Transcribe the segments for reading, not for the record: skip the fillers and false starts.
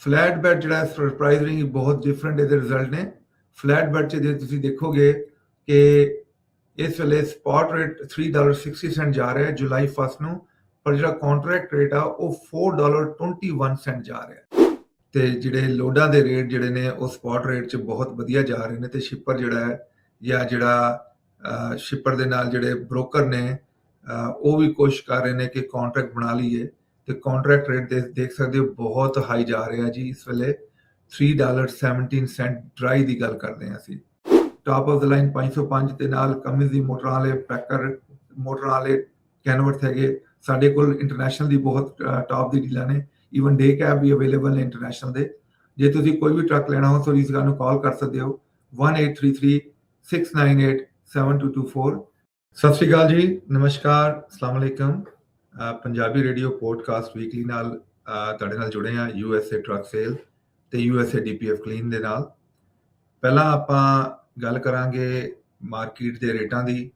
Flat bed ਜਿਹੜਾ surprisingly ਬਹੁਤ different ਇਹਦੇ ਰਿਜ਼ਲਟ ਨੇ। ਫਲੈਟ ਬੈਡ 'ਚ ਜੇ ਤੁਸੀਂ ਦੇਖੋਗੇ ਕਿ ਇਸ ਵੇਲੇ ਸਪॉट ਰੇਟ $3.60 ਜਾ ਰਿਹਾ ਹੈ ਜੁਲਾਈ 1 ਨੂੰ, ਪਰ ਜਿਹੜਾ ਕੰਟਰੈਕਟ ਰੇਟ ਆ ਉਹ $4.21 ਜਾ ਰਿਹਾ ਹੈ। ਤੇ ਜਿਹੜੇ ਲੋਡਾਂ ਦੇ ਰੇਟ ਜਿਹੜੇ ਨੇ ਉਹ ਸਪॉट ਰੇਟ 'ਚ ਬਹੁਤ ਵਧੀਆ ਜਾ ਰਹੇ ਨੇ ਤੇ ਸ਼ਿਪਰ ਜਿਹੜਾ ਹੈ ਜਾਂ ਜਿਹੜਾ ਸ਼ਿਪਰ ਦੇ ਨਾਲ ਜਿਹੜੇ ਬ੍ਰੋਕਰ ਨੇ ਉਹ ਵੀ ਕੋਸ਼ਿਸ਼ ਕਰ ਰਹੇ ਨੇ ਕਿ ਕੰਟਰੈਕਟ ਬਣਾ ਲਈਏ ਤੇ ਕੰਟਰੈਕਟ ਰੇਟ ਦੇਖ ਸਕਦੇ ਹੋ ਬਹੁਤ ਹਾਈ ਜਾ ਰਿਹਾ ਜੀ। ਇਸ ਵੇਲੇ $3.17 ਡਰਾਈ ਦੀ ਗੱਲ ਕਰਦੇ ਹਾਂ ਅਸੀਂ। ਟਾਪ ਆਫ ਦ ਲਾਈਨ 505 ਦੇ ਨਾਲ ਕਮਿੰਸ ਦੀ ਮੋਟਰਾਂ ਵਾਲੇ ਪੈਕਰ ਮੋਟਰਾਂ ਵਾਲੇ ਕੈਨਵਰਥ ਹੈਗੇ ਸਾਡੇ ਕੋਲ। ਇੰਟਰਨੈਸ਼ਨਲ ਦੀ ਬਹੁਤ ਟਾਪ ਦੀ ਡੀਲਾਂ ਨੇ, ਈਵਨ ਡੇ ਕੈਬ ਵੀ ਅਵੇਲੇਬਲ ਨੇ ਇੰਟਰਨੈਸ਼ਨਲ ਦੇ। ਜੇ ਤੁਸੀਂ ਕੋਈ ਵੀ ਟਰੱਕ ਲੈਣਾ ਹੋ ਤਾਂ ਇਸ ਗੱਲ ਨੂੰ ਕਾਲ ਕਰ ਸਕਦੇ ਹੋ 1833-698-7224। ਸਤਿ ਸ਼੍ਰੀ ਅਕਾਲ ਜੀ, ਨਮਸਕਾਰ, ਅਸਲਾਮ ਅਲੈਕਮ। ਪੰਜਾਬੀ ਰੇਡੀਓ ਪੋਡਕਾਸਟ ਵੀਕਲੀ ਨਾਲ ਤੁਹਾਡੇ ਨਾਲ ਜੁੜੇ ਹਾਂ USA ਟਰੱਕ ਸੇਲ ਤੇ USA DPF ਕਲੀਨ ਦੇ ਨਾਲ। ਪਹਿਲਾਂ ਆਪਾਂ ਗੱਲ ਕਰਾਂਗੇ ਮਾਰਕੀਟ ਦੇ ਰੇਟਾਂ ਦੀ,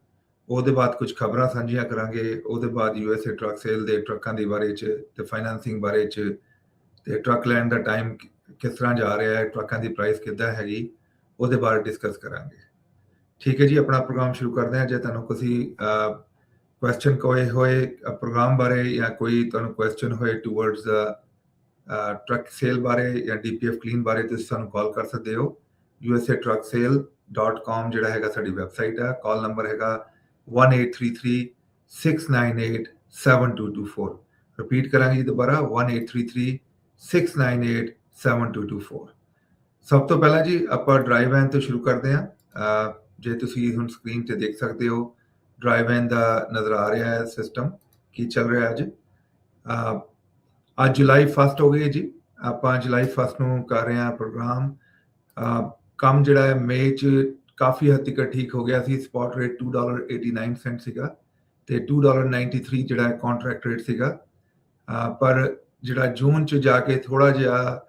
ਉਹਦੇ ਬਾਅਦ ਕੁਝ ਖਬਰਾਂ ਸਾਂਝੀਆਂ ਕਰਾਂਗੇ, ਉਹਦੇ ਬਾਅਦ USA ਟਰੱਕ ਸੇਲ ਦੇ ਟਰੱਕਾਂ ਦੇ ਬਾਰੇ 'ਚ ਤੇ ਫਾਈਨੈਂਸਿੰਗ ਬਾਰੇ 'ਚ ਤੇ ਟਰੱਕ ਲੈਣ ਦਾ ਟਾਈਮ ਕਿਸ ਤਰ੍ਹਾਂ ਜਾ ਰਿਹਾ ਹੈ, ਟਰੱਕਾਂ ਦੀ ਪ੍ਰਾਈਸ ਕਿੱਦਾਂ ਹੈਗੀ, ਉਹਦੇ ਬਾਰੇ ਡਿਸਕਸ ਕਰਾਂਗੇ। ਠੀਕ ਹੈ ਜੀ, ਆਪਣਾ ਪ੍ਰੋਗਰਾਮ ਸ਼ੁਰੂ ਕਰਦੇ ਹਾਂ। ਜੇ ਤੁਹਾਨੂੰ ਕਿਸੇ ਕੁਐਸਚਨ ਕੋਈ ਹੋਏ ਪ੍ਰੋਗਰਾਮ ਬਾਰੇ ਜਾਂ ਕੋਈ ਤੁਹਾਨੂੰ ਕੁਐਸਚਨ ਹੋਏ ਟੂਵਰਡਸ ਟਰੱਕ ਸੇਲ ਬਾਰੇ ਜਾਂ DPF ਕਲੀਨ ਬਾਰੇ, ਤੁਸੀਂ ਸਾਨੂੰ ਕਾਲ ਕਰ ਸਕਦੇ ਹੋ। usatrucksale.com ਜਿਹੜਾ ਹੈਗਾ ਸਾਡੀ ਵੈਬਸਾਈਟ ਹੈ। ਕਾਲ ਨੰਬਰ ਹੈਗਾ 1833-698-7224। ਰਿਪੀਟ ਕਰਾਂਗੇ ਜੀ ਦੁਬਾਰਾ 1833-698-7224। ਸਭ ਤੋਂ ਪਹਿਲਾਂ ਜੀ ਆਪਾਂ ਡਰਾਈਵ ਵੈਨ ਤੋਂ ਸ਼ੁਰੂ ਕਰਦੇ ਹਾਂ। ਜੇ ਤੁਸੀਂ ਹੁਣ ਸਕਰੀਨ ਤੇ ਦੇਖ ਸਕਦੇ ਹੋ ਡਰਾਈਵ ਵੈਨ ਦਾ ਨਜ਼ਰ ਆ ਰਿਹਾ ਹੈ ਸਿਸਟਮ ਕੀ ਚੱਲ ਰਿਹਾ ਅੱਜ। ਅੱਜ ਜੁਲਾਈ 1 ਹੋ ਗਈ ਹੈ ਜੀ। ਆਪਾਂ ਜੁਲਾਈ 1 ਨੂੰ ਕਰ ਰਹੇ ਹਾਂ ਪ੍ਰੋਗਰਾਮ। ਕੰਮ ਜਿਹੜਾ ਹੈ ਮਈ 'ਚ ਕਾਫੀ ਹੱਦ ਤੱਕ ਠੀਕ ਹੋ ਗਿਆ ਸੀ। ਸਪॉट ਰੇਟ $2.89 ਸੀਗਾ ਤੇ $2.93 ਜਿਹੜਾ ਹੈ ਕੰਟਰੈਕਟ ਰੇਟ ਸੀਗਾ। ਪਰ ਜਿਹੜਾ ਜੂਨ 'ਚ ਜਾ ਕੇ ਥੋੜਾ ਜਿਹਾ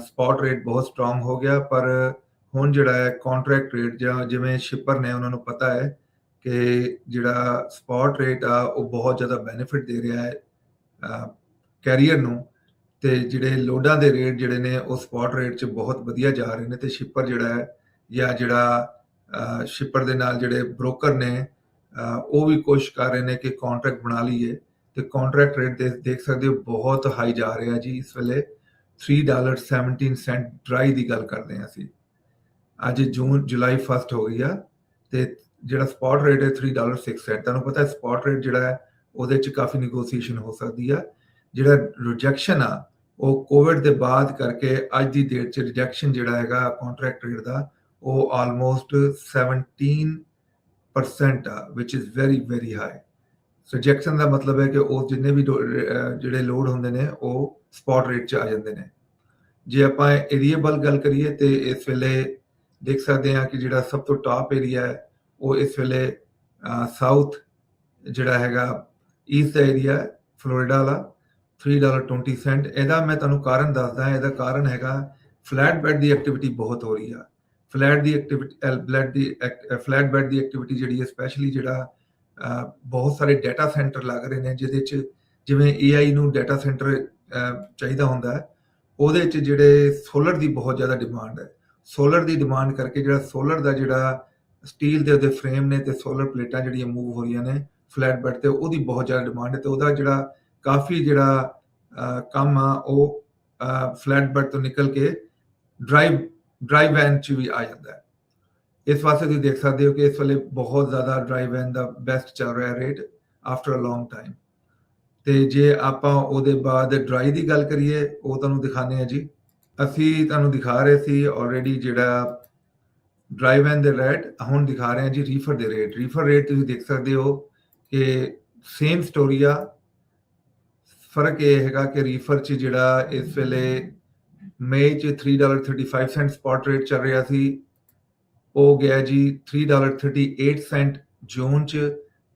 ਸਪॉट ਰੇਟ ਬਹੁਤ ਸਟਰੋਂਗ ਹੋ ਗਿਆ, ਪਰ ਹੁਣ ਜਿਹੜਾ ਹੈ ਕੰਟਰੈਕਟ ਰੇਟ ਜਾਂ ਜਿਵੇਂ ਸ਼ਿਪਰ ਨੇ ਉਹਨਾਂ ਨੂੰ ਪਤਾ ਹੈ ਕਿ ਜਿਹੜਾ ਸਪॉट ਰੇਟ ਆ ਉਹ ਬਹੁਤ ਜ਼ਿਆਦਾ ਬੈਨੀਫਿਟ ਦੇ ਰਿਹਾ ਹੈ ਕੈਰੀਅਰ ਨੂੰ, ਤੇ ਜਿਹੜੇ ਲੋਡਾਂ ਦੇ ਰੇਟ ਜਿਹੜੇ ਨੇ ਉਹ ਸਪॉट ਰੇਟ 'ਚ ਬਹੁਤ ਵਧੀਆ ਜਾ ਰਹੇ ਨੇ ਤੇ ਸ਼ਿਪਰ ਜਿਹੜਾ ਹੈ ਜਾਂ ਜਿਹੜਾ ਸ਼ਿਪਰ ਦੇ ਨਾਲ ਜਿਹੜੇ ਬ੍ਰੋਕਰ ਨੇ ਉਹ ਵੀ ਕੋਸ਼ਿਸ਼ ਕਰ ਰਹੇ ਨੇ ਕਿ ਕੰਟਰੈਕਟ ਬਣਾ ਲਈਏ ਤੇ ਕੰਟਰੈਕਟ ਰੇਟ ਦੇਖ ਸਕਦੇ ਹੋ ਬਹੁਤ ਹਾਈ ਜਾ ਰਿਹਾ ਜੀ। ਇਸ ਵੇਲੇ $3.17 ਡਰਾਈ ਦੀ ਗੱਲ ਕਰਦੇ ਹਾਂ ਅਸੀਂ। ਅੱਜ ਜੁਲਾਈ 1 ਹੋ ਗਈ ਆ ਤੇ ਜਿਹੜਾ ਸਪॉट ਰੇਟ ਹੈ $3.06। ਤੁਹਾਨੂੰ ਪਤਾ ਸਪॉट ਰੇਟ ਜਿਹੜਾ ਹੈ ਉਹਦੇ 'ਚ ਕਾਫੀ ਨੈਗੋਸੀਏਸ਼ਨ ਹੋ ਸਕਦੀ ਆ। ਜਿਹੜਾ ਰਿਜੈਕਸ਼ਨ ਆ ਉਹ ਕੋਵਿਡ ਦੇ ਬਾਅਦ ਕਰਕੇ ਅੱਜ ਦੀ ਡੇਟ 'ਚ ਰਿਜੈਕਸ਼ਨ ਜਿਹੜਾ ਹੈਗਾ ਕੰਟਰੈਕਟ ਰੇਟ ਦਾ ਉਹ ਆਲਮੋਸਟ 17% ਆ, which is very very high. Rejection ਦਾ ਮਤਲਬ ਹੈ ਕਿ ਉਹ ਜਿੰਨੇ ਵੀ ਜਿਹੜੇ ਲੋਡ ਹੁੰਦੇ ਨੇ ਉਹ ਸਪॉट ਰੇਟ 'ਚ ਆ ਜਾਂਦੇ ਨੇ। ਜੇ ਆਪਾਂ ਏਰੀਏਬਲ ਗੱਲ ਕਰੀਏ ਤੇ ਇਸ ਵੇਲੇ ਦੇਖ ਸਕਦੇ ਹਾਂ ਕਿ ਜਿਹੜਾ ਸਭ ਤੋਂ ਟਾਪ ਏਰੀਆ ਹੈ ਉਹ ਇਸ ਵੇਲੇ ਸਾਊਥ ਜਿਹੜਾ ਹੈਗਾ ਈਸਟ ਦਾ ਏਰੀਆ ਫਲੋਰੀਡਾ ਵਾਲਾ $3.20। ਇਹਦਾ ਮੈਂ ਤੁਹਾਨੂੰ ਕਾਰਨ ਦੱਸਦਾ। ਇਹਦਾ ਕਾਰਨ ਹੈਗਾ ਫਲੈਟ ਬੈਡ ਦੀ ਐਕਟੀਵਿਟੀ ਬਹੁਤ ਹੋ ਰਹੀ ਆ। ਫਲੈਟ ਬੈਡ ਦੀ ਐਕਟੀਵਿਟੀ ਜਿਹੜੀ ਹੈ ਸਪੈਸ਼ਲੀ ਜਿਹੜਾ ਬਹੁਤ ਸਾਰੇ ਡਾਟਾ ਸੈਂਟਰ ਲੱਗ ਰਹੇ ਨੇ ਜਿਹਦੇ 'ਚ ਜਿਵੇਂ AI ਨੂੰ ਡਾਟਾ ਸੈਂਟਰ ਚਾਹੀਦਾ ਹੁੰਦਾ ਹੈ, ਉਹਦੇ 'ਚ ਜਿਹੜੇ ਸੋਲਰ ਦੀ ਬਹੁਤ ਜ਼ਿਆਦਾ ਡਿਮਾਂਡ ਹੈ। ਸੋਲਰ ਦੀ ਡਿਮਾਂਡ ਕਰਕੇ ਜਿਹੜਾ ਸੋਲਰ ਦਾ ਜਿਹੜਾ ਸਟੀਲ ਦੇ ਉਹਦੇ ਫਰੇਮ ਨੇ ਤੇ ਸੋਲਰ ਪਲੇਟਾਂ ਜਿਹੜੀਆਂ ਮੂਵ ਹੋ ਰਹੀਆਂ ਨੇ ਫਲੈਟ ਬੈਡ ਤੇ ਉਹਦੀ ਬਹੁਤ ਜ਼ਿਆਦਾ ਡਿਮਾਂਡ ਹੈ ਤੇ ਉਹਦਾ ਜਿਹੜਾ ਕਾਫੀ ਜਿਹੜਾ ਕੰਮ ਆ ਉਹ ਫਲੈਟ ਬੈਡ ਤੋਂ ਨਿਕਲ ਕੇ ਡਰਾਈਵ ਵੈਨ 'ਚ ਵੀ ਆ ਜਾਂਦਾ ਹੈ। ਇਸ ਵਾਸਤੇ ਤੁਸੀਂ ਦੇਖ ਸਕਦੇ ਹੋ ਕਿ ਇਸ ਵੇਲੇ ਬਹੁਤ ਜ਼ਿਆਦਾ ਡਰਾਈਵ ਵੈਨ ਦਾ ਬੈਸਟ ਚੱਲ ਰਿਹਾ rate after a long time. ਤੇ ਜੇ ਆਪਾਂ ਉਹਦੇ ਬਾਅਦ ਡਰਾਈ ਦੀ ਗੱਲ ਕਰੀਏ ਉਹ ਤੁਹਾਨੂੰ ਦਿਖਾਉਂਦੇ ਹਾਂ ਜੀ। ਅਸੀਂ ਤੁਹਾਨੂੰ ਦਿਖਾ ਰਹੇ ਸੀ ਆਲਰੇਡੀ ਜਿਹੜਾ ਡਰਾਈਵ ਵੈਨ ਦੇ ਰੇਟ, ਹੁਣ ਦਿਖਾ ਰਹੇ ਹਾਂ ਜੀ ਰੀਫਰ ਦੇ ਰੇਟ। ਰੀਫਰ ਰੇਟ ਤੁਸੀਂ ਦੇਖ ਸਕਦੇ ਹੋ ਕਿ ਸੇਮ ਸਟੋਰੀ ਆ। ਫਰਕ ਇਹ ਹੈਗਾ ਕਿ ਰੀਫਰ 'ਚ ਜਿਹੜਾ ਇਸ ਵੇਲੇ ਮਈ 'ਚ $3.35 ਸਪॉट ਰੇਟ ਚੱਲ ਰਿਹਾ ਸੀ, ਉਹ ਗਿਆ ਜੀ $3.38 ਜੂਨ 'ਚ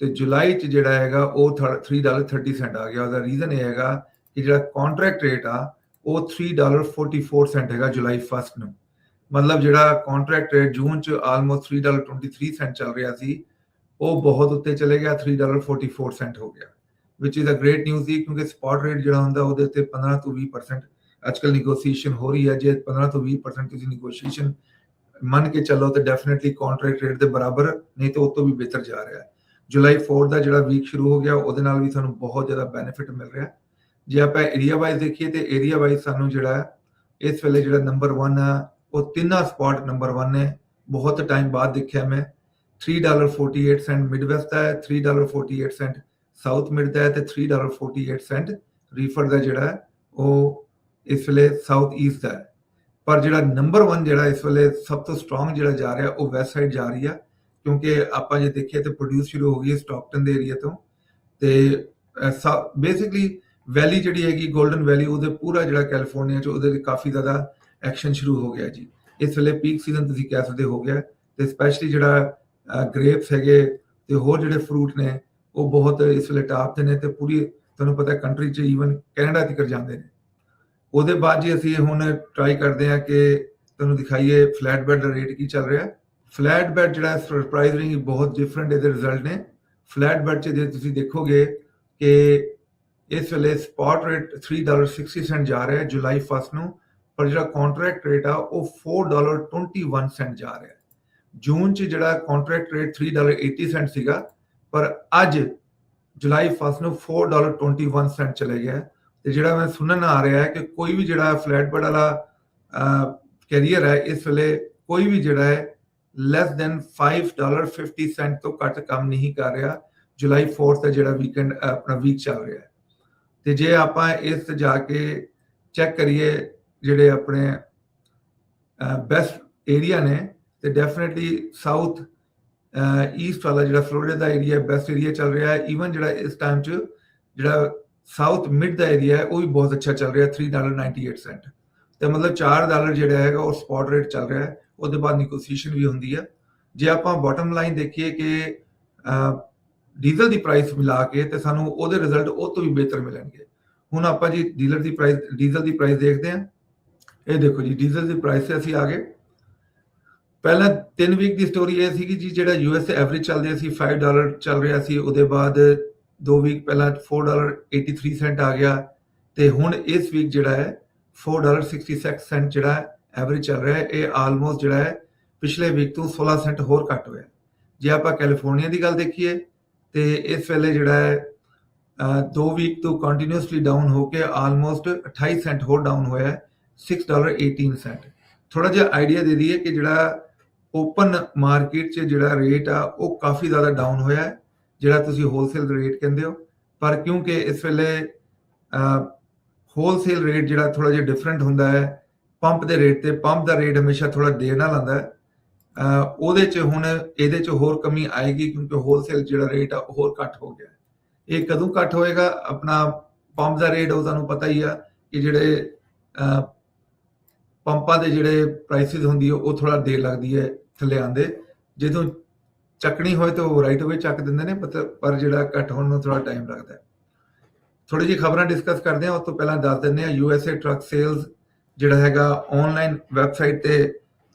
ਤੇ ਜੁਲਾਈ 'ਚ ਜਿਹੜਾ ਹੈਗਾ ਉਹ $3.30 ਆ ਗਿਆ। ਉਹਦਾ ਰੀਜ਼ਨ ਇਹ ਹੈਗਾ ਕਿ ਜਿਹੜਾ ਕੰਟਰੈਕਟ ਰੇਟ ਆ ਉਹ $3.44 ਹੈਗਾ ਜੁਲਾਈ 1 ਨੂੰ। ਮਤਲਬ ਜਿਹੜਾ ਕੰਟਰੈਕਟ ਰੇਟ ਜੂਨ 'ਚ ਆਲਮੋਸਟ $3.23 ਚੱਲ ਰਿਹਾ ਸੀ ਉਹ ਬਹੁਤ ਉੱਤੇ ਚਲੇ ਗਿਆ, $3.44 ਹੋ ਗਿਆ, ਵਿਚ ਇਜ਼ ਅ ਗ੍ਰੇਟ ਨਿਊਜ਼ ਸੀ ਕਿਉਂਕਿ ਸਪॉट ਰੇਟ ਜਿਹੜਾ ਹੁੰਦਾ ਉਹਦੇ ਉੱਤੇ 15 ਤੋਂ 20% ਅੱਜਕੱਲ ਨੈਗੋਸੀਏਸ਼ਨ ਹੋ ਰਹੀ ਹੈ, ਜੇ 15 ਤੋਂ 20% ਤੁਸੀਂ ਨੈਗੋਸੀਏਸ਼ਨ ਮੰਨ ਕੇ ਚੱਲੋ ਤੇ ਡੈਫੀਨਿਟਲੀ ਕੰਟਰੈਕਟ ਰੇਟ ਦੇ ਬਰਾਬਰ, ਨਹੀਂ ਤੇ ਉਸ ਤੋਂ ਵੀ ਬਿਹਤਰ ਜਾ ਰਿਹਾ ਹੈ। ਜੁਲਾਈ 4 ਦਾ ਜਿਹੜਾ ਵੀਕ ਸ਼ੁਰੂ ਹੋ ਗਿਆ, ਉਹਦੇ ਨਾਲ ਵੀ ਸਾਨੂੰ ਬਹੁਤ ਜ਼ਿਆਦਾ ਬੈਨੀਫਿਟ ਮਿਲ ਰਿਹਾ। ਜੇ ਆਪਾਂ ਏਰੀਆ ਵਾਈਜ਼ ਦੇਖੀਏ ਤੇ ਏਰੀਆ ਵਾਈਜ਼ ਸਾਨੂੰ ਜਿਹੜਾ ਇਸ ਵੇਲੇ ਜਿਹੜਾ ਨੰਬਰ 1 ਆ, ਉਹ ਤਿੰਨਾਂ ਸਪॉट ਨੰਬਰ 1 ਹੈ। ਬਹੁਤ ਟਾਈਮ ਬਾਅਦ ਦੇਖਿਆ ਮੈਂ। $3.48 ਮਿਡ ਵੈਸਟ ਦਾ ਹੈ, $3.48 ਸਾਊਥ ਮਿਡ ਦਾ ਹੈ ਤੇ $3.48 ਰੀਫਰ ਦਾ ਜਿਹੜਾ ਉਹ ਇਸ ਵੇਲੇ ਸਾਊਥ ਈਸਟ ਦਾ ਹੈ। ਪਰ ਜਿਹੜਾ ਨੰਬਰ 1 ਜਿਹੜਾ ਇਸ ਵੇਲੇ ਸਭ ਤੋਂ ਸਟਰੋਂਗ ਜਿਹੜਾ ਜਾ ਰਿਹਾ, ਉਹ ਵੈਸਟ ਸਾਈਡ ਜਾ ਰਹੀ ਆ, ਕਿਉਂਕਿ ਆਪਾਂ ਜੇ ਦੇਖੀਏ ਤੇ ਪ੍ਰੋਡਿਊਸ ਸ਼ੁਰੂ ਹੋ ਗਈ ਹੈ ਸਟਾਕਟਨ ਦੇ ਏਰੀਆ ਤੋਂ। ਤੇ ਬੇਸਿਕਲੀ ਵੈਲੀ ਜਿਹੜੀ ਹੈਗੀ ਗੋਲਡਨ ਵੈਲੀ, ਉਹਦੇ ਪੂਰਾ ਜਿਹੜਾ ਕੈਲੀਫੋਰਨੀਆ 'ਚ ਉਹਦੇ ਕਾਫੀ ਜ਼ਿਆਦਾ ਐਕਸ਼ਨ ਸ਼ੁਰੂ ਹੋ ਗਿਆ ਜੀ। ਇਸ ਵੇਲੇ ਪੀਕ ਸੀਜ਼ਨ ਤੁਸੀਂ ਕਹਿ ਸਕਦੇ ਹੋ ਗਿਆ, ਤੇ ਸਪੈਸ਼ਲੀ ਜਿਹੜਾ ਗ੍ਰੇਪਸ ਹੈਗੇ ਤੇ ਹੋਰ ਜਿਹੜੇ ਫਰੂਟ ਨੇ ਉਹ ਬਹੁਤ ਇਸ ਵੇਲੇ ਟਾਪ ਤੇ ਨੇ, ਤੇ ਪੂਰੀ ਤੁਹਾਨੂੰ ਪਤਾ ਕੰਟਰੀ 'ਚ ਈਵਨ ਕੈਨੇਡਾ ਤੱਕ ਜਾਂਦੇ ਨੇ। ਉਹਦੇ ਬਾਅਦ ਜੇ ਅਸੀਂ ਹੁਣ ਟਰਾਈ ਕਰਦੇ ਹਾਂ ਕਿ ਤੁਹਾਨੂੰ ਦਿਖਾਈਏ ਫਲੈਟ ਬੈਡ ਦਾ ਰੇਟ ਕੀ ਚੱਲ ਰਿਹਾ। ਫਲੈਟ ਬੈਡ ਜਿਹੜਾ ਸਰਪ੍ਰਾਈਜ਼ਿੰਗ ਬਹੁਤ ਡਿਫਰੈਂਟ ਇਹਦੇ ਰਿਜ਼ਲਟ ਨੇ। ਫਲੈਟ ਬੈਡ 'ਚ ਜੇ ਤੁਸੀਂ ਦੇਖੋਗੇ ਕਿ ਇਸ ਵੇਲੇ ਸਪॉट ਰੇਟ $3.60 ਜਾ ਰਿਹਾ ਹੈ ਜੁਲਾਈ 1 ਨੂੰ, ਪਰ ਜਿਹੜਾ ਕੰਟਰੈਕਟ ਰੇਟ ਆ ਉਹ $4.21 ਜਾ ਰਿਹਾ ਹੈ। ਜੂਨ 'ਚ ਜਿਹੜਾ ਕੰਟਰੈਕਟ ਰੇਟ $3.80 ਸੀਗਾ, ਪਰ ਅੱਜ ਜੁਲਾਈ 1 ਨੂੰ $4.21 ਚਲੇ ਗਿਆ। ਤੇ ਜਿਹੜਾ ਮੈਂ ਸੁਣਨ ਆ ਰਿਹਾ ਹੈ ਕਿ ਕੋਈ ਵੀ ਜਿਹੜਾ ਫਲੈਟ ਬੈਡ ਵਾਲਾ ਕੈਰੀਅਰ ਹੈ ਇਸ ਵੇਲੇ ਕੋਈ ਵੀ ਜਿਹੜਾ ਹੈ ਲੈਸ ਦੈਨ $5.50 ਤੋਂ ਘੱਟ ਕੰਮ ਨਹੀਂ ਕਰ ਰਿਹਾ। ਜੁਲਾਈ 4 ਦਾ ਜਿਹੜਾ ਵੀਕਐਂਡ ਆਪਣਾ ਵੀਕ ਚੱਲ ਰਿਹਾ ਹੈ। ਤੇ ਜੇ ਆਪਾਂ ਇਸ ਤੇ ਜਾ ਕੇ ਚੈੱਕ ਕਰੀਏ ਜਿਹੜੇ ਆਪਣੇ ਬੈਸਟ ਏਰੀਆ ਨੇ, ਤੇ ਡੈਫੀਨਿਟਲੀ ਸਾਊਥ ਈਸਟ ਵਾਲਾ ਜਿਹੜਾ ਫਲੋਰੀਡਾ ਦਾ ਏਰੀਆ ਬੈਸਟ ਏਰੀਆ ਚੱਲ ਰਿਹਾ ਹੈ। ਈਵਨ ਜਿਹੜਾ ਇਸ ਟਾਈਮ 'ਚ ਜਿਹੜਾ ਸਾਊਥ ਮਿਡ ਦਾ ਏਰੀਆ ਹੈ ਉਹ ਵੀ ਬਹੁਤ ਅੱਛਾ ਚੱਲ ਰਿਹਾ, $3.98। ਤੇ ਮਤਲਬ $4 ਜਿਹੜਾ ਹੈਗਾ ਉਹ ਸਪॉट ਰੇਟ ਚੱਲ ਰਿਹਾ ਹੈ। ਉਹਦੇ ਬਾਅਦ ਨੈਗੋਸੀਏਸ਼ਨ ਵੀ ਹੁੰਦੀ ਹੈ। ਜੇ ਆਪਾਂ ਬਾਟਮ ਲਾਈਨ ਦੇਖੀਏ ਕਿ ਡੀਜ਼ਲ ਦੀ ਪ੍ਰਾਈਸ ਮਿਲਾ ਕੇ ਤੇ ਸਾਨੂੰ ਉਹਦੇ ਰਿਜ਼ਲਟ ਉਹ ਤੋਂ ਵੀ ਬਿਹਤਰ ਮਿਲਣਗੇ। ਹੁਣ ਆਪਾਂ ਜੀ ਡੀਜ਼ਲ ਦੀ ਪ੍ਰਾਈਸ ਦੇਖਦੇ ਹਾਂ। ਇਹ ਦੇਖੋ ਜੀ, ਡੀਜ਼ਲ ਦੀ ਪ੍ਰਾਈਸ ਤੇ ਅਸੀਂ ਆ ਗਏ। ਪਹਿਲਾਂ 3 ਵੀਕ ਦੀ ਸਟੋਰੀ ਇਹ ਸੀਗੀ ਜੀ, ਜਿਹੜਾ US ਐਵਰੇਜ ਚੱਲ ਰਿਹਾ ਸੀ $5 ਚੱਲ ਰਿਹਾ ਸੀ। ਉਹਦੇ ਬਾਅਦ 2 ਵੀਕ ਪਹਿਲਾਂ $4.83 ਆ ਗਿਆ, ਤੇ ਹੁਣ ਇਸ ਵੀਕ ਜਿਹੜਾ ਹੈ $4.66 ਜਿਹੜਾ ਐਵਰੇਜ ਚੱਲ ਰਿਹਾ ਹੈ। ਇਹ ਆਲਮੋਸਟ ਜਿਹੜਾ ਹੈ ਪਿਛਲੇ ਵੀਕ ਤੋਂ 16 ਸੈਂਟ ਹੋਰ ਘੱਟ ਹੋਇਆ। ਜੇ ਆਪਾਂ ਕੈਲੀਫੋਰਨੀਆ ਦੀ ਗੱਲ ਦੇਖੀਏ ਤੇ ਇਸ ਵੇਲੇ ਜਿਹੜਾ ਹੈ 2 ਵੀਕ ਤੋਂ ਕੰਟੀਨਿਊਸਲੀ ਡਾਊਨ ਹੋ ਕੇ ਆਲਮੋਸਟ 28 ਸੈਂਟ ਹੋਰ ਡਾਊਨ ਹੋਇਆ ਹੈ, $6.18। ਥੋੜਾ ਜਿਹਾ ਆਈਡੀਆ ਦੇ ਦਈਏ ਕਿ ਜਿਹੜਾ ਓਪਨ ਮਾਰਕੀਟ 'ਚ ਜਿਹੜਾ ਰੇਟ ਆ ਉਹ ਕਾਫੀ ਜ਼ਿਆਦਾ ਡਾਊਨ ਹੋਇਆ ਹੈ, ਜਿਹੜਾ ਤੁਸੀਂ ਹੋਲਸੇਲ ਰੇਟ ਕਹਿੰਦੇ ਹੋ। ਪਰ ਕਿਉਂਕਿ ਇਸ ਵੇਲੇ ਹੋਲਸੇਲ ਰੇਟ ਜਿਹੜਾ ਥੋੜਾ ਜਿਹਾ ਡਿਫਰੈਂਟ ਹੁੰਦਾ ਹੈ ਪੰਪ ਦੇ ਰੇਟ ਤੇ। ਪੰਪ ਦਾ ਰੇਟ ਹਮੇਸ਼ਾ ਥੋੜਾ ਦੇਰ ਨਾਲ ਆਉਂਦਾ ਹੈ। ਉਹਦੇ 'ਚ ਹੁਣ ਇਹਦੇ 'ਚ ਹੋਰ ਕਮੀ ਆਏਗੀ, ਕਿਉਂਕਿ ਹੋਲਸੇਲ ਜਿਹੜਾ ਰੇਟ ਆ ਹੋਰ ਘੱਟ ਹੋ ਗਿਆ। ਇਹ ਕਦੋਂ ਘੱਟ ਹੋਏਗਾ? ਆਪਣਾ ਪੰਪ ਦਾ ਰੇਟ ਉਹ ਤੁਹਾਨੂੰ ਪਤਾ ਹੀ ਆ ਕਿ ਜਿਹੜੇ ਪੰਪਾਂ ਦੇ ਜਿਹੜੇ ਪ੍ਰਾਈਸਿਸ ਹੁੰਦੀ ਉਹ ਥੋੜਾ ਦੇਰ ਲੱਗਦੀ ਹੈ ਥੱਲੇ ਆਉਂਦੇ। ਜਦੋਂ ਚੱਕਣੀ ਹੋਏ ਤਾਂ ਉਹ ਰਾਈਟ ਅਵੇ ਚੱਕ ਦਿੰਦੇ ਨੇ, ਪਰ ਜਿਹੜਾ ਘੱਟ ਹੋਣ ਨੂੰ ਥੋੜਾ ਟਾਈਮ ਲੱਗਦਾ ਹੈ। ਥੋੜੀ ਜਿਹੀ ਖਬਰਾਂ ਡਿਸਕਸ ਕਰਦੇ ਹਾਂ। ਉਸ ਤੋਂ ਪਹਿਲਾਂ ਦੱਸ ਦਿੰਦੇ ਹਾਂ USA ਟਰੱਕ ਸੇਲਸ ਜਿਹੜਾ ਹੈਗਾ ਆਨਲਾਈਨ ਵੈਬਸਾਈਟ ਤੇ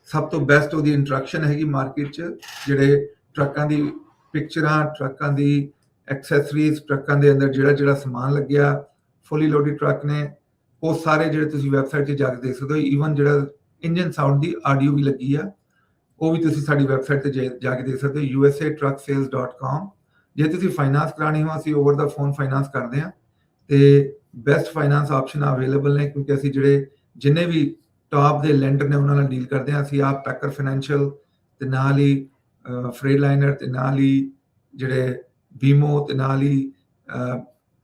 ਸਭ ਤੋਂ ਬੈਸਟ ਉਹਦੀ ਇੰਟਰੈਕਸ਼ਨ ਹੈਗੀ ਮਾਰਕੀਟ 'ਚ। ਜਿਹੜੇ ਟਰੱਕਾਂ ਦੀ ਪਿਕਚਰਾਂ, ਟਰੱਕਾਂ ਦੀ ਐਕਸੈਸਰੀਜ਼, ਟਰੱਕਾਂ ਦੇ ਅੰਦਰ ਜਿਹੜਾ ਸਮਾਨ ਲੱਗਿਆ, ਫੁੱਲੀ ਲੋਡਡ ਟਰੱਕ ਨੇ, ਉਹ ਸਾਰੇ ਜਿਹੜੇ ਤੁਸੀਂ ਵੈਬਸਾਈਟ 'ਤੇ ਜਾ ਕੇ ਦੇਖ ਸਕਦੇ ਹੋ। ਈਵਨ ਜਿਹੜਾ ਇੰਜਨ ਸਾਊਂਡ ਦੀ ਆਡੀਓ ਵੀ ਲੱਗੀ ਆ, ਉਹ ਵੀ ਤੁਸੀਂ ਸਾਡੀ ਵੈਬਸਾਈਟ 'ਤੇ ਜਾ ਕੇ ਦੇਖ ਸਕਦੇ ਹੋ, usatrucksales.com। ਜੇ ਤੁਸੀਂ ਫਾਈਨਾਂਸ ਕਰਾਉਣੀ ਹੋ, ਅਸੀਂ ਓਵਰ ਦਾ ਫੋਨ ਫਾਈਨਾਂਸ ਕਰਦੇ ਹਾਂ, ਤੇ ਬੈਸਟ ਫਾਈਨਾਂਸ ਆਪਸ਼ਨ ਅਵੇਲੇਬਲ ਨੇ, ਕਿਉਂਕਿ ਅਸੀਂ ਜਿਹੜੇ ਜਿੰਨੇ ਵੀ ਟਾਪ ਦੇ ਲੈਂਡਰ ਨੇ ਉਹਨਾਂ ਨਾਲ ਡੀਲ ਕਰਦੇ ਹਾਂ। ਅਸੀਂ ਆਪ ਪੈਕਰ ਫਾਈਨੈਂਸ਼ੀਅਲ ਤੇ ਨਾਲ ਹੀ ਫਰੇਲਾਈਨਰ ਤੇ ਨਾਲ ਹੀ ਜਿਹੜੇ ਬੀਮੋ ਤੇ ਨਾਲ ਹੀ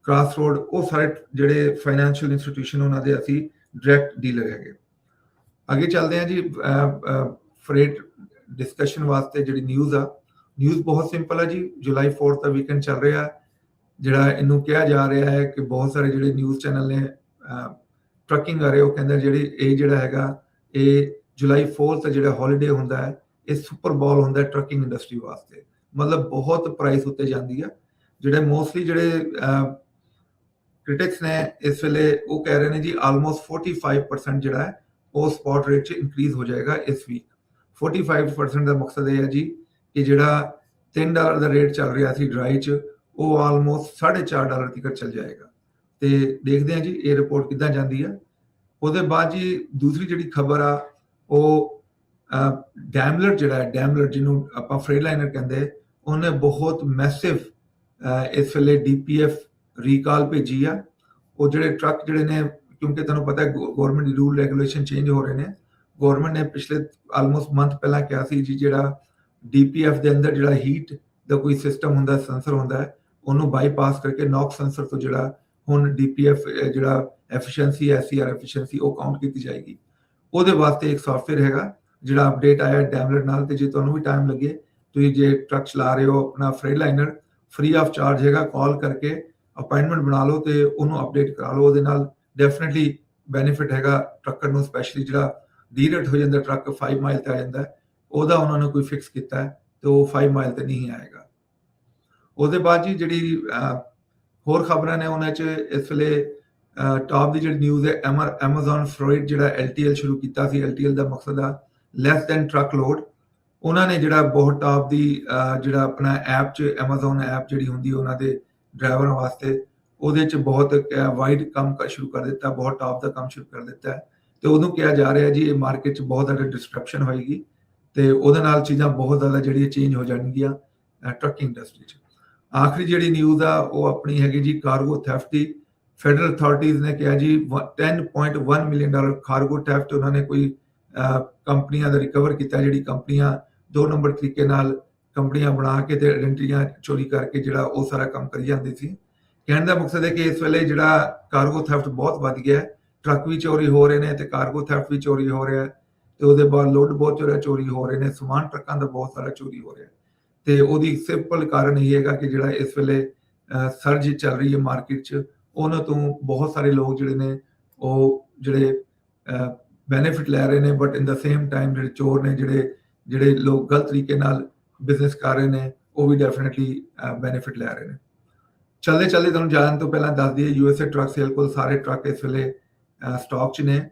ਕ੍ਰਾਸਰੋਡ, ਉਹ ਸਾਰੇ ਜਿਹੜੇ ਫਾਈਨੈਂਸ਼ੀਅਲ ਇੰਸਟੀਟਿਊਸ਼ਨ ਉਹਨਾਂ ਦੇ ਅਸੀਂ ਡਾਇਰੈਕਟ ਡੀਲਰ ਹੈਗੇ। ਅੱਗੇ ਚੱਲਦੇ ਹਾਂ ਜੀ। ਫਰੇਟ ਡਿਸਕਸ਼ਨ ਵਾਸਤੇ ਜਿਹੜੀ ਨਿਊਜ਼ ਬਹੁਤ ਸਿੰਪਲ ਹੈ ਜੀ। ਜੁਲਾਈ 4 ਦਾ ਵੀਕਐਂਡ ਚੱਲ ਰਿਹਾ, ਜਿਹੜਾ ਇਹਨੂੰ ਕਿਹਾ ਜਾ ਰਿਹਾ ਹੈ ਕਿ ਬਹੁਤ ਸਾਰੇ ਜਿਹੜੇ ਨਿਊਜ਼ ਚੈਨਲ ਨੇ ਟਰੱਕਿੰਗ ਵਾਲੇ, ਉਹ ਕਹਿੰਦੇ ਇਹ ਜਿਹੜਾ ਹੈਗਾ ਇਹ ਜੁਲਾਈ 4 ਦਾ ਜਿਹੜਾ ਹੌਲੀਡੇ ਹੁੰਦਾ ਹੈ, ਇਹ ਸੁਪਰ ਬਾਲ ਹੁੰਦਾ ਟਰੱਕਿੰਗ ਇੰਡਸਟਰੀ ਵਾਸਤੇ। ਮਤਲਬ ਬਹੁਤ ਪ੍ਰਾਈਸ ਉੱਤੇ ਜਾਂਦੀ ਆ। ਜਿਹੜੇ ਮੋਸਟਲੀ ਜਿਹੜੇ ਕ੍ਰਿਟਿਕਸ ਨੇ ਇਸ ਵੇਲੇ ਉਹ ਕਹਿ ਰਹੇ ਨੇ ਜੀ ਆਲਮੋਸਟ 45% ਜਿਹੜਾ ਹੈ ਉਹ ਸਪॉट ਰੇਟ 'ਚ ਇਨਕਰੀਜ਼ ਹੋ ਜਾਏਗਾ ਇਸ ਵੀਕ। 45% ਦਾ ਮਕਸਦ ਇਹ ਹੈ ਜੀ ਕਿ ਜਿਹੜਾ $3 ਦਾ ਰੇਟ ਚੱਲ ਰਿਹਾ ਸੀ ਡਰਾਈ 'ਚ, ਉਹ ਆਲਮੋਸਟ $4.5 ਤੱਕ ਚੱਲ ਜਾਏਗਾ। ਤੇ ਦੇਖਦੇ ਹਾਂ ਜੀ ਇਹ ਰਿਪੋਰਟ ਕਿੱਦਾਂ ਜਾਂਦੀ ਹੈ। ਉਹਦੇ ਬਾਅਦ ਜੀ ਦੂਸਰੀ ਜਿਹੜੀ ਖਬਰ ਆ ਉਹ ਡੈਮਲਰ ਜਿਹੜਾ ਡੈਮਲਰ ਜਿਹਨੂੰ ਆਪਾਂ ਫਰੇਲਾਈਨਰ ਕਹਿੰਦੇ, ਉਹਨੇ ਬਹੁਤ ਮੈਸਿਵ ਇਸ ਵੇਲੇ DPF ਰੀਕਾਲ ਭੇਜੀ ਆ। ਉਹ ਜਿਹੜੇ ਟਰੱਕ ਜਿਹੜੇ ਨੇ, ਕਿਉਂਕਿ ਤੁਹਾਨੂੰ ਪਤਾ ਹੈ ਗਵਰਨਮੈਂਟ ਦੀ ਰੂਲ ਰੈਗੂਲੇਸ਼ਨ ਚੇਂਜ ਹੋ ਰਹੇ ਨੇ। ਗਵਰਨਮੈਂਟ ਨੇ ਪਿਛਲੇ ਆਲਮੋਸਟ ਮੰਥ ਪਹਿਲਾਂ ਕਿਹਾ ਸੀ ਜੀ ਜਿਹੜਾ DPF ਦੇ ਅੰਦਰ ਜਿਹੜਾ ਹੀਟ ਦਾ ਕੋਈ ਸਿਸਟਮ ਹੁੰਦਾ, ਸੈਂਸਰ ਹੁੰਦਾ ਹੈ, ਉਹਨੂੰ ਬਾਈਪਾਸ ਕਰਕੇ ਨੌਕ ਸੈਂਸਰ ਤੋਂ ਜਿਹੜਾ ਹੁਣ DPF ਜਿਹੜਾ ਐਫੀਸ਼ੀਐਂਸੀ SCR ਐਫੀਸ਼ੀਐਂਸੀ ਉਹ ਕਾਊਂਟ ਕੀਤੀ ਜਾਏਗੀ। ਉਹਦੇ ਵਾਸਤੇ ਇੱਕ ਸੌਫਟਵੇਅਰ ਹੈਗਾ ਜਿਹੜਾ ਅਪਡੇਟ ਆਇਆ ਡੈਮਲਰ ਨਾਲ। ਤੇ ਜੇ ਤੁਹਾਨੂੰ ਵੀ ਟਾਈਮ ਲੱਗੇ, ਤੁਸੀਂ ਜੇ ਟਰੱਕ ਚਲਾ ਰਹੇ ਹੋ ਆਪਣਾ ਫਰੇਲਾਈਨਰ, ਫ੍ਰੀ ਆਫ ਚਾਰਜ ਹੈਗਾ, ਕਾਲ ਕਰਕੇ ਅਪਾਇੰਟਮੈਂਟ ਬਣਾ ਲਓ ਤੇ ਉਹਨੂੰ ਅਪਡੇਟ ਕਰਾ ਲਓ। ਉਹਦੇ ਨਾਲ ਡੈਫੀਨਿਟਲੀ ਬੈਨੀਫਿਟ ਹੈਗਾ ਟਰੱਕਰ ਨੂੰ, ਸਪੈਸ਼ਲੀ ਜਿਹੜਾ ਡੀਰੇਟ ਹੋ ਜਾਂਦਾ ਟਰੱਕ 5 ਮਾਈਲ ਤੇ ਆ ਜਾਂਦਾ, ਉਹਦਾ ਉਹਨਾਂ ਨੇ ਕੋਈ ਫਿਕਸ ਕੀਤਾ ਹੈ ਤੇ ਉਹ 5 ਮਾਈਲ ਤੇ ਨਹੀਂ ਆਏਗਾ। ਉਹਦੇ ਬਾਅਦ ਜੀ ਜਿਹੜੀ ਹੋਰ ਖਬਰਾਂ ਨੇ ਉਹਨਾਂ 'ਚ ਇਸ ਵੇਲੇ ਟਾਪ ਦੀ ਜਿਹੜੀ ਨਿਊਜ਼ ਹੈ, ਐਮਾਜ਼ਨ ਫਰੇਟ ਜਿਹੜਾ LTL ਸ਼ੁਰੂ ਕੀਤਾ ਸੀ। LTL ਦਾ ਮਕਸਦ ਆ ਲੈਸ ਦੈਨ ਟਰੱਕ ਲੋਡ। ਉਹਨਾਂ ਨੇ ਜਿਹੜਾ ਬਹੁਤ ਟਾਪ ਦੀ ਜਿਹੜਾ ਆਪਣਾ ਐਪ 'ਚ ਐਮਾਜ਼ਨ ਐਪ ਜਿਹੜੀ ਹੁੰਦੀ ਉਹਨਾਂ ਦੇ ਡਰਾਈਵਰਾਂ ਵਾਸਤੇ, ਉਹਦੇ 'ਚ ਬਹੁਤ ਵਾਈਡ ਕੰਮ ਸ਼ੁਰੂ ਕਰ ਦਿੱਤਾ, ਬਹੁਤ ਟਾਪ ਦਾ ਕੰਮ ਸ਼ੁਰੂ ਕਰ ਦਿੱਤਾ ਹੈ। ਤੇ ਉਹਨੂੰ ਕਿਹਾ ਜਾ ਰਿਹਾ ਜੀ ਇਹ ਮਾਰਕੀਟ 'ਚ ਬਹੁਤ ਜ਼ਿਆਦਾ ਡਿਸਟਰਪਸ਼ਨ ਹੋਏਗੀ ਤੇ ਉਹਦੇ ਨਾਲ ਚੀਜ਼ਾਂ ਬਹੁਤ ਜ਼ਿਆਦਾ ਜਿਹੜੀਆਂ ਚੇਂਜ ਹੋ ਜਾਣਗੀਆਂ ਟਰੱਕਿੰਗ ਇੰਡਸਟਰੀ 'ਚ। ਆਖਰੀ ਜਿਹੜੀ ਨਿਊਜ਼ ਆ ਉਹ ਆਪਣੀ ਹੈਗੀ ਜੀ ਕਾਰਗੋ ਥੈਫਟ ਦੀ। ਫੈਡਰਲ ਅਥਾਰਟੀਜ਼ ਨੇ ਕਿਹਾ ਜੀ $10.1 ਮਿਲੀਅਨ ਕਾਰਗੋ ਥੈਫਟ ਉਹਨਾਂ ਨੇ ਕੋਈ ਕੰਪਨੀਆਂ ਦਾ ਰਿਕਵਰ ਕੀਤਾ, ਜਿਹੜੀ ਕੰਪਨੀਆਂ 2 ਨੰਬਰ ਤਰੀਕੇ ਨਾਲ ਕੰਪਨੀਆਂ ਬਣਾ ਕੇ ਤੇ ਆਇਡੈਂਟੀਆਂ ਚੋਰੀ ਕਰਕੇ ਜਿਹੜਾ ਉਹ ਸਾਰਾ ਕੰਮ ਕਰੀ ਜਾਂਦੀ ਸੀ। ਕਹਿਣ ਦਾ ਮਕਸਦ ਹੈ ਕਿ ਇਸ ਵੇਲੇ ਜਿਹੜਾ ਕਾਰਗੋ ਥੈਫਟ ਬਹੁਤ ਵੱਧ ਗਿਆ ਹੈ, ਟਰੱਕ ਵੀ ਚੋਰੀ ਹੋ ਰਹੇ ਨੇ ਤੇ ਕਾਰਗੋ ਥੈਫਟ ਵੀ ਚੋਰੀ ਹੋ ਰਿਹਾ ਹੈ ਤੇ ਉਹਦੇ ਬਾਅਦ ਲੋਡ ਬਹੁਤ ਚੋਰੀ ਹੋ ਰਹੇ ਨੇ, ਸਮਾਨ ਟਰੱਕਾਂ ਦਾ ਬਹੁਤ ਸਾਰਾ ਚੋਰੀ ਹੋ ਰਿਹਾ ਤੇ ਉਹਦੀ ਸਿੰਪਲ ਕਾਰਨ ਇਹ ਹੈਗਾ ਕਿ ਜਿਹੜਾ ਇਸ ਵੇਲੇ ਸਰਜ ਚੱਲ ਰਹੀ ਹੈ ਮਾਰਕੀਟ 'ਚ, ਉਹਨਾਂ ਤੋਂ ਬਹੁਤ ਸਾਰੇ ਲੋਕ ਜਿਹੜੇ ਨੇ ਉਹ ਜਿਹੜੇ ਬੈਨੀਫਿਟ ਲੈ ਰਹੇ ਨੇ, but in the same time ਜਿਹੜੇ ਚੋਰ ਨੇ, ਜਿਹੜੇ ਲੋਕ ਗਲਤ ਤਰੀਕੇ ਨਾਲ ਬਿਜ਼ਨਸ ਕਰ ਰਹੇ ਨੇ, ਉਹ ਵੀ ਡੈਫੀਨਿਟਲੀ ਬੈਨੀਫਿਟ ਲੈ ਰਹੇ ਨੇ। ਚਲਦੇ ਤੁਹਾਨੂੰ ਜਾਣ ਤੋਂ ਪਹਿਲਾਂ ਦੱਸ ਦਈਏ USA ਟਰੱਕ ਸੇਲ ਕੋਲ ਸਾਰੇ ਟਰੱਕ ਇਸ ਵੇਲੇ ਸਟਾਕ 'ਚ ਨੇ।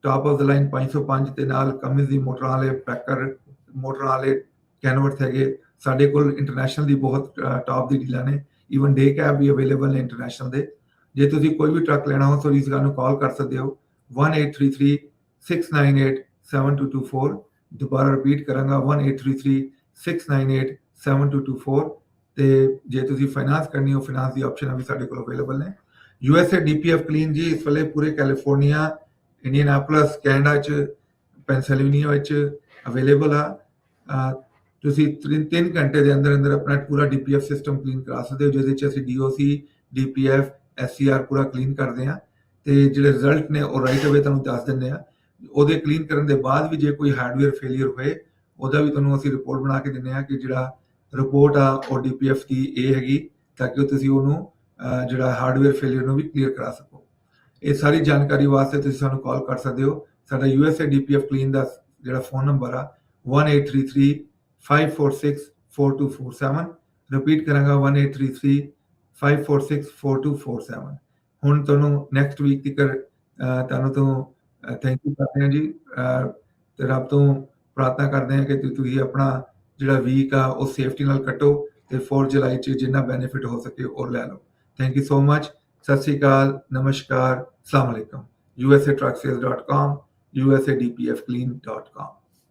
ਟਾਪ ਆਫ ਦਾ ਲਾਈਨ 505 ਤੇ ਨਾਲ ਕਮਿੰਸ ਦੀ ਮੋਟਰਾਂ ਵਾਲੇ, ਪੈਕਰ ਮੋਟਰਾਂ ਵਾਲੇ, ਕੈਨਵਰਥ ਹੈਗੇ। ਸਾਡੇ ਕੋਲ ਇੰਟਰਨੈਸ਼ਨਲ ਦੀ ਬਹੁਤ ਟਾਪ ਦੀ ਡੀਲਾਂ ਨੇ, ਈਵਨ ਡੇ ਕੈਬ ਵੀ ਅਵੇਲੇਬਲ ਨੇ ਇੰਟਰਨੈਸ਼ਨਲ ਦੇ। ਜੇ ਤੁਸੀਂ ਕੋਈ ਵੀ ਟਰੱਕ ਲੈਣਾ ਹੋ ਤਾਂ ਇਸ ਗੱਲ ਨੂੰ ਕਾਲ ਕਰ ਸਕਦੇ ਹੋ 1833-698-7224। ਦੁਬਾਰਾ ਰਿਪੀਟ ਕਰਾਂਗਾ 1833-698-7224। ਤੇ ਜੇ ਤੁਸੀਂ ਫਾਈਨਾਂਸ ਕਰਨੀ ਹੋ, ਫਾਈਨਾਂਸ ਦੀ ਆਪਸ਼ਨ ਵੀ ਸਾਡੇ ਕੋਲ ਅਵੇਲੇਬਲ ਨੇ। USA DPF ਕਲੀਨ ਜੀ ਇਸ ਵੇਲੇ ਪੂਰੇ ਕੈਲੀਫੋਰਨੀਆ, ਇੰਡੀਅਨਾਪੋਲਿਸ, ਕੈਨੇਡਾ 'ਚ, ਪੈਨਸਿਲਵੇਨੀਆ ਵਿੱਚ ਅਵੇਲੇਬਲ ਆ। ਤੁਸੀਂ 3 ਘੰਟੇ ਦੇ ਅੰਦਰ ਆਪਣਾ ਪੂਰਾ DPF ਸਿਸਟਮ ਕਲੀਨ ਕਰਾ ਸਕਦੇ ਹੋ, ਜਿਹਦੇ 'ਚ ਅਸੀਂ DOC, DPF, SCR ਪੂਰਾ ਕਲੀਨ ਕਰਦੇ ਹਾਂ ਤੇ ਜਿਹੜੇ ਰਿਜ਼ਲਟ ਨੇ ਉਹ ਰਾਈਟ ਅਵੇ ਤੁਹਾਨੂੰ ਦੱਸ ਦਿੰਦੇ ਆ। ਉਹਦੇ ਕਲੀਨ ਕਰਨ ਦੇ ਬਾਅਦ ਵੀ ਜੇ ਕੋਈ ਹਾਰਡਵੇਅਰ ਫੇਲੀਅਰ ਹੋਏ, ਉਹਦਾ ਵੀ ਤੁਹਾਨੂੰ ਅਸੀਂ ਰਿਪੋਰਟ ਬਣਾ ਕੇ ਦਿੰਦੇ ਹਾਂ ਕਿ ਜਿਹੜਾ ਰਿਪੋਰਟ ਆ ਉਹ DPF ਦੀ ਇਹ ਹੈਗੀ, ਤਾਂ ਕਿ ਤੁਸੀਂ ਉਹਨੂੰ ਜਿਹੜਾ ਹਾਰਡਵੇਅਰ ਫੇਲੀਅਰ ਨੂੰ ਵੀ ਕਲੀਅਰ ਕਰਾ ਸਕੋ। ਇਹ ਸਾਰੀ ਜਾਣਕਾਰੀ ਵਾਸਤੇ ਤੁਸੀਂ ਸਾਨੂੰ ਕਾਲ ਕਰ ਸਕਦੇ ਹੋ। ਸਾਡਾ USA DPF ਕਲੀਨ ਦਾ ਜਿਹੜਾ ਫੋਨ ਨੰਬਰ ਆ 1833-546-4247। ਰਿਪੀਟ ਕਰਾਂਗਾ 1833-546-4247। ਹੁਣ ਤੁਹਾਨੂੰ ਨੈਕਸਟ ਵੀਕ ਤੱਕ ਤੁਹਾਨੂੰ ਤੋਂ ਥੈਂਕ ਯੂ ਕਰਦੇ ਹਾਂ ਜੀ ਤੇ ਰੱਬ ਤੋਂ ਪ੍ਰਾਰਥਨਾ ਕਰਦੇ ਹਾਂ ਕਿ ਤੁਸੀਂ ਆਪਣਾ ਜਿਹੜਾ ਵੀਕ ਆ ਉਹ ਸੇਫਟੀ ਨਾਲ ਕੱਟੋ ਤੇ 4 ਜੁਲਾਈ 'ਚ ਜਿੰਨਾ ਬੈਨੀਫਿਟ ਹੋ ਸਕੇ ਉਹ ਲੈ ਲਓ। Thank you so much. ਸਤਿ ਸ਼੍ਰੀ ਅਕਾਲ, ਨਮਸਕਾਰ, ਅਸਲਾਮ ਵਾਲੇਕਮ। USATrucksales.com, USADPFclean.com।